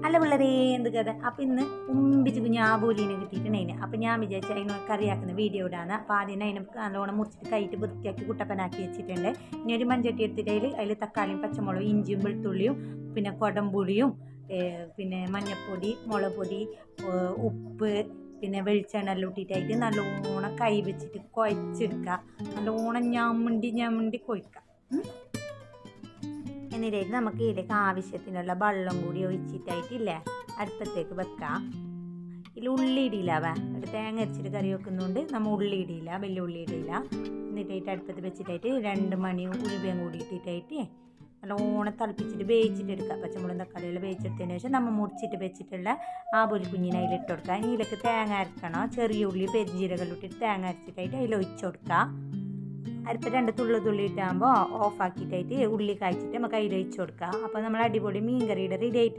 അല്ല പിള്ളേരേ എന്ത് കഥ. അപ്പം ഇന്ന് ഉമ്പിച്ച് കുഞ്ഞ് ആബോലീനെ കിട്ടിയിട്ടുണ്ടായിന്. അപ്പം ഞാൻ വിചാരിച്ചു അതിന് കറിയാക്കുന്ന വീഡിയോ ഇടാന്ന്. അപ്പം ആദ്യം അതിനെ നല്ലോണം മുറിച്ചിട്ട് കൈയിട്ട് വൃത്തിയാക്കി കുട്ടപ്പനാക്കി വെച്ചിട്ടുണ്ട്. ഇനി ഒരു മൺചട്ടി എടുത്തിട്ട് അതിൽ തക്കാളിയും പച്ചമുളകും ഇഞ്ചിയും വെളുത്തുള്ളിയും പിന്നെ കൊടംപുളിയും പിന്നെ മഞ്ഞൾപ്പൊടി, മുളക് പൊടി, ഉപ്പ്, പിന്നെ വെളിച്ചെണ്ണ എല്ലാം ഇട്ടിട്ടായിട്ട് നല്ലോണം കൈ വെച്ചിട്ട് കുഴച്ചെടുക്കുക. നല്ലോണം ഞമ്മണ്ടി കൊയ്ക്കുക. എന്നിട്ടായിട്ട് നമുക്ക് ഇതിലേക്ക് ആവശ്യത്തിനുള്ള വെള്ളം കൂടി ഒഴിച്ചിട്ടായിട്ടില്ലേ അടുപ്പത്തേക്ക് വെക്കാം. ഇതിൽ ഉള്ളി ഇടിയില്ലാവേ, ഒരു തേങ്ങ അരച്ചിട്ട് കറി വെക്കുന്നതുകൊണ്ട് നമ്മൾ ഉള്ളി ഇടിയില്ല, വലിയ ഉള്ളി ഇടിയില്ല. എന്നിട്ടായിട്ട് അടുപ്പത്ത് വെച്ചിട്ടായിട്ട് 2 മണി ഉലുവയും കൂടി ഇട്ടിട്ടായിട്ട് നല്ലോണം തിളപ്പിച്ചിട്ട് വേവിച്ചിട്ട് എടുക്കുക. പച്ചമുളകും തക്കാളിയെല്ലാം വേവിച്ചെടുത്തതിന് ശേഷം നമ്മൾ മുറിച്ചിട്ട് വെച്ചിട്ടുള്ള ആബോലി കുഞ്ഞിനെ അതിലിട്ട് കൊടുക്കുക. ഇതിലേക്ക് തേങ്ങ അരക്കണം. ചെറിയ ഉള്ളി പെരിഞ്ജീരകം ഇട്ടിട്ട് തേങ്ങ അരച്ചിട്ടായിട്ട് അതിൽ ഒഴിച്ചു കൊടുക്കുക. അരിപ്പം 2 തുള്ളി ഇട്ടാകുമ്പോൾ ഓഫാക്കിയിട്ടായിട്ട് ഉള്ളി കായ്ച്ചിട്ട് നമുക്ക് അതിൽ ഒഴിച്ചു കൊടുക്കുക. അപ്പോൾ നമ്മൾ അടിപൊളി മീൻ കറിയുടെ റെഡി ആയിട്ട്